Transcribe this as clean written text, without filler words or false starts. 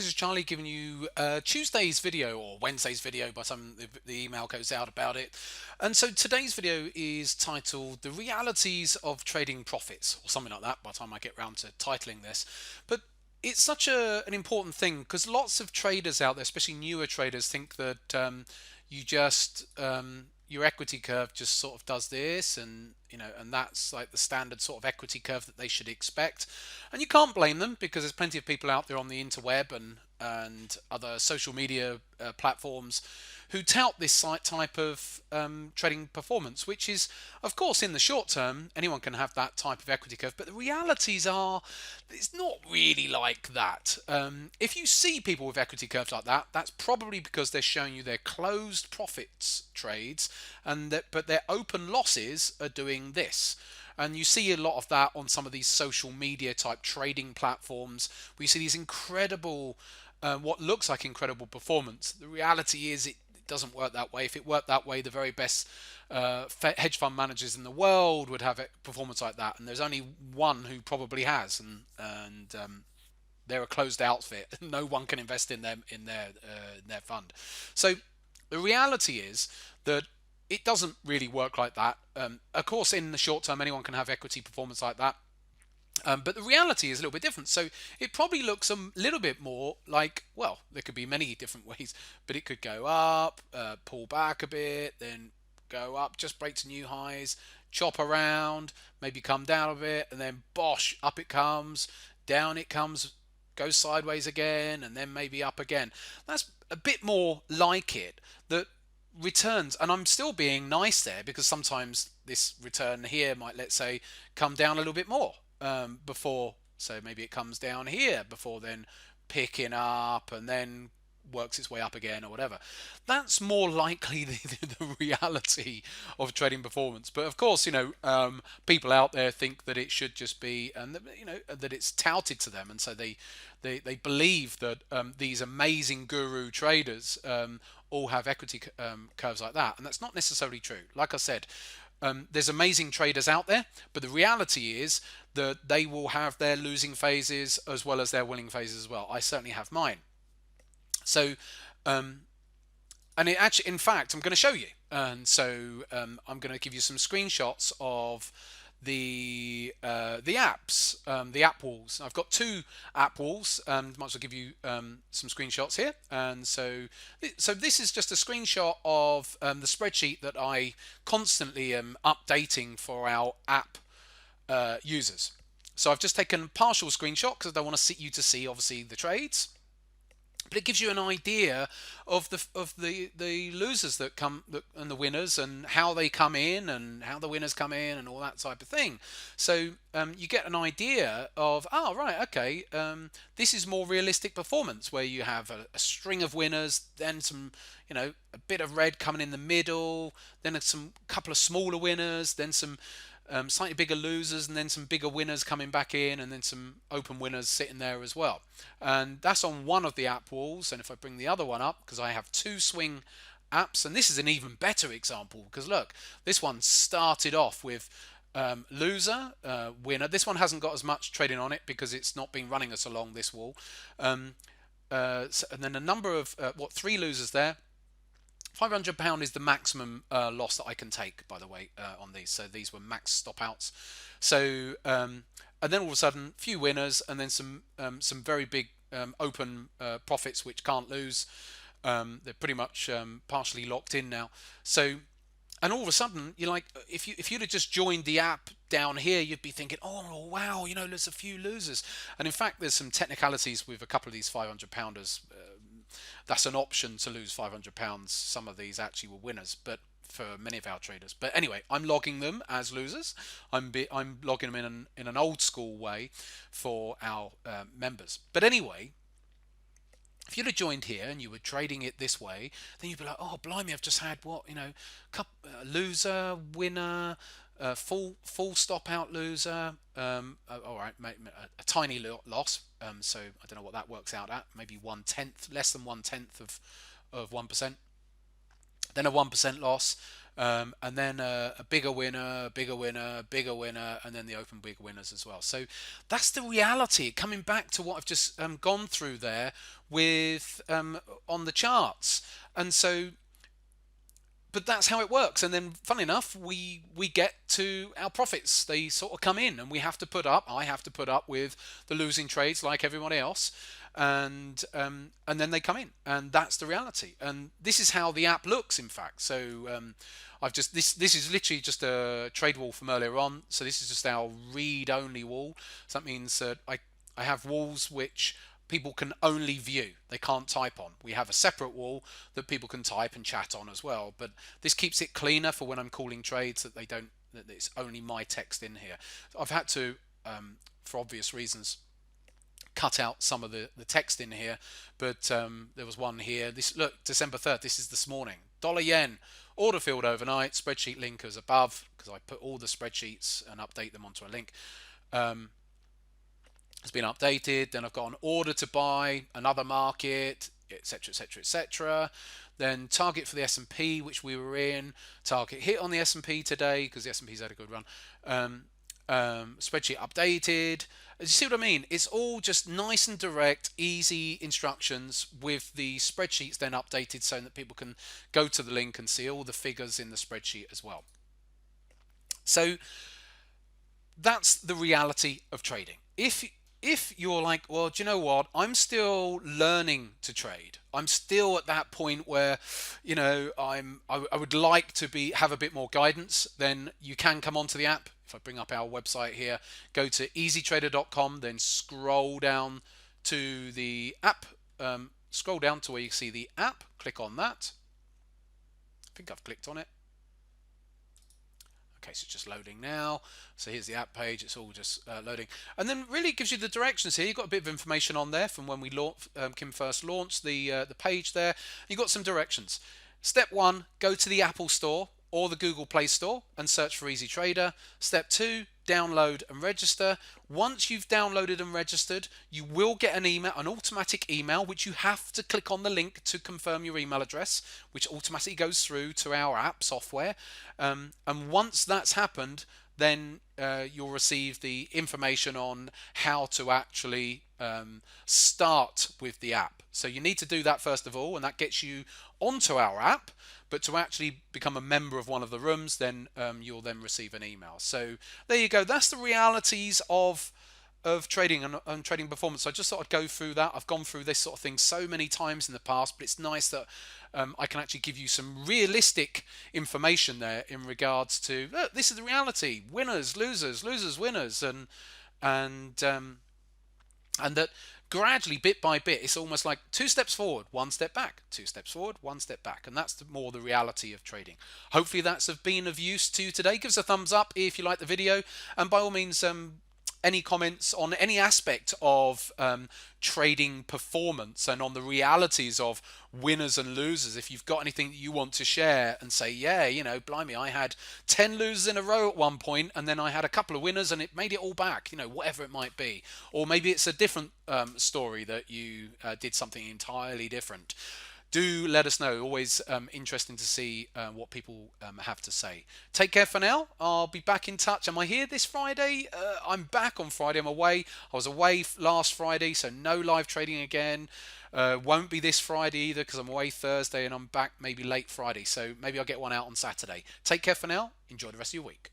guys, it's Charlie giving you Tuesday's video or Wednesday's video by the time the email goes out about it. And so today's video is titled The Realities of Trading Profits or something like that by the time I get round to titling this. But it's such an important thing because lots of traders out there, especially newer traders, think that you just your equity curve just sort of does this, and and that's like the standard sort of equity curve that they should expect. And you can't blame them because there's plenty of people out there on the interweb and other social media platforms who tout this type of trading performance, which is, of course, in the short term, anyone can have that type of equity curve. But the realities are, it's not really like that. If you see people with equity curves like that, that's probably because they're showing you their closed profits trades, but their open losses are doing this. And you see a lot of that on some of these social media type trading platforms where you see these incredible, what looks like incredible performance. The reality is it doesn't work that way. If it worked that way, the very best hedge fund managers in the world would have a performance like that. And there's only one who probably has, and they're a closed outfit. No one can invest in them in their fund. So the reality is that it doesn't really work like that. Of course, in the short term, anyone can have equity performance like that. But the reality is a little bit different. So it probably looks a little bit more like, well, there could be many different ways, but it could go up, pull back a bit, then go up, just break to new highs, chop around, maybe come down a bit, and then bosh, up it comes, down it comes, goes sideways again, and then maybe up again. That's a bit more like it. That returns, and I'm still being nice there because sometimes this return here might, let's say, come down a little bit more before, so maybe it comes down here before then picking up and then works its way up again or whatever. That's more likely the reality of trading performance. But of course, people out there think that it should just be, and that it's touted to them, and so they believe that these amazing guru traders all have equity curves like that, and that's not necessarily true. Like I said, there's amazing traders out there, but the reality is that they will have their losing phases as well as their winning phases as well. I certainly have mine. So, and it actually, in fact, I'm going to show you. And so I'm going to give you some screenshots of the apps, the app walls. I've got two app walls, and might as well give you some screenshots here. And so this is just a screenshot of the spreadsheet that I constantly am updating for our app users. So I've just taken a partial screenshot because I don't want you to see obviously the trades, but it gives you an idea of the losers that come and the winners and how they come in and how the winners come in and all that type of thing. So you get an idea of, oh right, okay, this is more realistic performance where you have a string of winners, then some, a bit of red coming in the middle, then some couple of smaller winners, then some slightly bigger losers, and then some bigger winners coming back in, and then some open winners sitting there as well. And that's on one of the app walls. And if I bring the other one up, because I have two swing apps, and this is an even better example because look, this one started off with loser, winner. This one hasn't got as much trading on it because it's not been running us along this wall. And then a number of three losers there. £500 is the maximum loss that I can take, by the way, on these. So these were max stop outs. So and then all of a sudden, few winners, and then some very big open profits which can't lose. They're pretty much partially locked in now. So, and all of a sudden, you're like, if you'd have just joined the app down here, you'd be thinking, oh wow, there's a few losers. And in fact, there's some technicalities with a couple of these £500. That's an option to lose £500. Some of these actually were winners, but for many of our traders. But anyway, I'm logging them as losers. I'm logging them in an old school way for our members. But anyway, if you'd have joined here and you were trading it this way, then you'd be like, oh blimey, I've just had loser, winner, full stop out loser. All right, a tiny loss. So I don't know what that works out at. Maybe 1/10, less than 1/10 of 1%. Then a 1% loss. and then a bigger winner, bigger winner, bigger winner, and then the open big winners as well. So that's the reality. Coming back to what I've just gone through there with on the charts, and so. But that's how it works, and then, funny enough, we get to our profits. They sort of come in, and we have to put up. I have to put up with the losing trades like everyone else, and then they come in, and that's the reality. And this is how the app looks, in fact. So I've just this is literally just a trade wall from earlier on. So this is just our read only wall. So that means that I have walls which people can only view, they can't type on. We have a separate wall that people can type and chat on as well, but this keeps it cleaner for when I'm calling trades, that it's only my text in here. I've had to, for obvious reasons, cut out some of the text in here, but there was one here. This, look, December 3rd, this is this morning. Dollar yen, order filled overnight, spreadsheet link is above, because I put all the spreadsheets and update them onto a link. It's been updated. Then I've got an order to buy, another market, etc, etc, etc. Then target for the S&P, which we were in. Target hit on the S&P today because the S&P's had a good run. Spreadsheet updated. You see what I mean? It's all just nice and direct, easy instructions with the spreadsheets then updated so that people can go to the link and see all the figures in the spreadsheet as well. So that's the reality of trading. If you're like, well, do you know what? I'm still learning to trade. I'm still at that point where, you know, I would like to have a bit more guidance. Then you can come onto the app. If I bring up our website here, go to easytrader.com, then scroll down to the app. Scroll down to where you see the app. Click on that. I think I've clicked on it. Okay, so it's just loading now. So here's the app page. It's all just loading, and then really gives you the directions here. You've got a bit of information on there from when we Kim first launched the page there. You've got some directions. Step 1, go to the Apple Store or the Google Play Store and search for Easy Trader. Step 2, download and register. Once you've downloaded and registered, you will get an email, an automatic email, which you have to click on the link to confirm your email address, which automatically goes through to our app software. And once that's happened, then you'll receive the information on how to actually start with the app. So you need to do that first of all, and that gets you onto our app. But to actually become a member of one of the rooms, then you'll then receive an email. So there you go. That's the realities of trading and trading performance. So I just thought I'd go through that. I've gone through this sort of thing so many times in the past, but it's nice that I can actually give you some realistic information there in regards to, look, this is the reality: winners, losers, losers, winners, and that gradually, bit by bit, it's almost like 2 steps forward, 1 step back, 2 steps forward, 1 step back, and that's more the reality of trading. Hopefully that's been of use to you today. Give us a thumbs up if you like the video, and by all means, any comments on any aspect of trading performance and on the realities of winners and losers. If you've got anything that you want to share and say, yeah, you know, blimey, I had 10 losers in a row at one point and then I had a couple of winners and it made it all back, you know, whatever it might be. Or maybe it's a different story that you did something entirely different. Do let us know. Always interesting to see what people have to say. Take care for now. I'll be back in touch. Am I here this Friday? I'm back on Friday. I'm away. I was away last Friday, so no live trading again. Won't be this Friday either because I'm away Thursday and I'm back maybe late Friday. So maybe I'll get one out on Saturday. Take care for now. Enjoy the rest of your week.